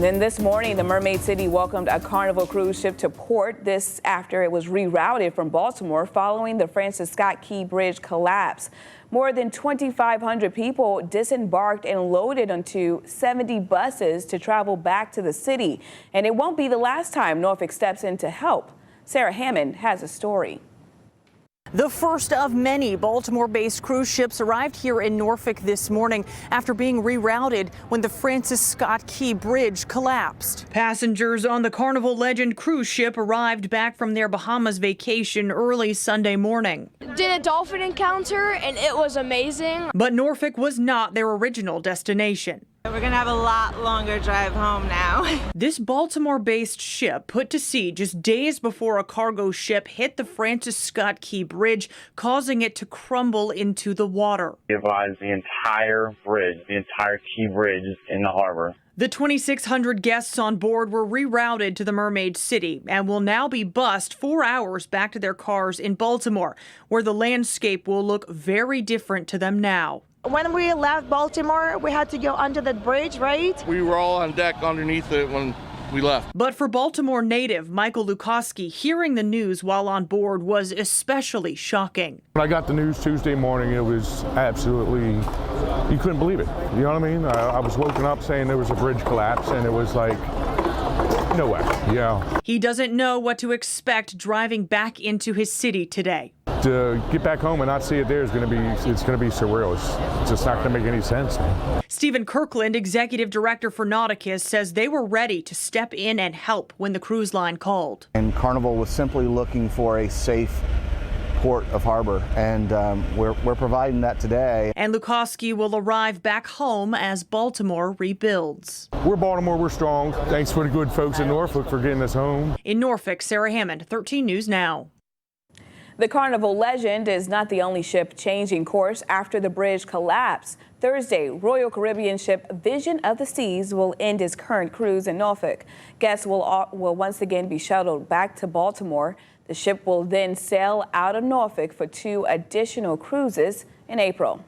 And then this morning, the Mermaid City welcomed a Carnival Cruise ship to port. This after it was rerouted from Baltimore following the Francis Scott Key Bridge collapse. More than 2,500 people disembarked and loaded onto 70 buses to travel back to the city. And it won't be the last time Norfolk steps in to help. Sarah Hammond has a story. The first of many Baltimore-based cruise ships arrived here in Norfolk this morning after being rerouted when the Francis Scott Key Bridge collapsed. Passengers on the Carnival Legend cruise ship arrived back from their Bahamas vacation early Sunday morning. Did a dolphin encounter and it was amazing. But Norfolk was not their original destination. We're going to have a lot longer drive home now. This Baltimore-based ship put to sea just days before a cargo ship hit the Francis Scott Key Bridge, causing it to crumble into the water. It was the entire bridge, the entire Key Bridge in the harbor. The 2,600 guests on board were rerouted to the Mermaid City and will now be bused 4 hours back to their cars in Baltimore, where the landscape will look very different to them now. When we left Baltimore, we had to go under the bridge, right? We were all on deck underneath it when we left. But for Baltimore native Michael Lukoski, hearing the news while on board was especially shocking. When I got the news Tuesday morning, it was absolutely, you couldn't believe it. You know what I mean? I was woken up saying there was a bridge collapse, and it was like, no way. Yeah. He doesn't know what to expect driving back into his city today. To get back home and not see it there is going to be, it's going to be surreal. It's just not going to make any sense. Stephen Kirkland, executive director for Nauticus, says they were ready to step in and help when the cruise line called. And Carnival was simply looking for a safe port of harbor, and we're providing that today. And Lukoski will arrive back home as Baltimore rebuilds. We're Baltimore, we're strong. Thanks for the good folks in Norfolk for getting us home. In Norfolk, Sarah Hammond, 13 News Now. The Carnival Legend is not the only ship changing course after the bridge collapse. Thursday, Royal Caribbean ship Vision of the Seas will end its current cruise in Norfolk. Guests will once again be shuttled back to Baltimore. The ship will then sail out of Norfolk for 2 additional cruises in April.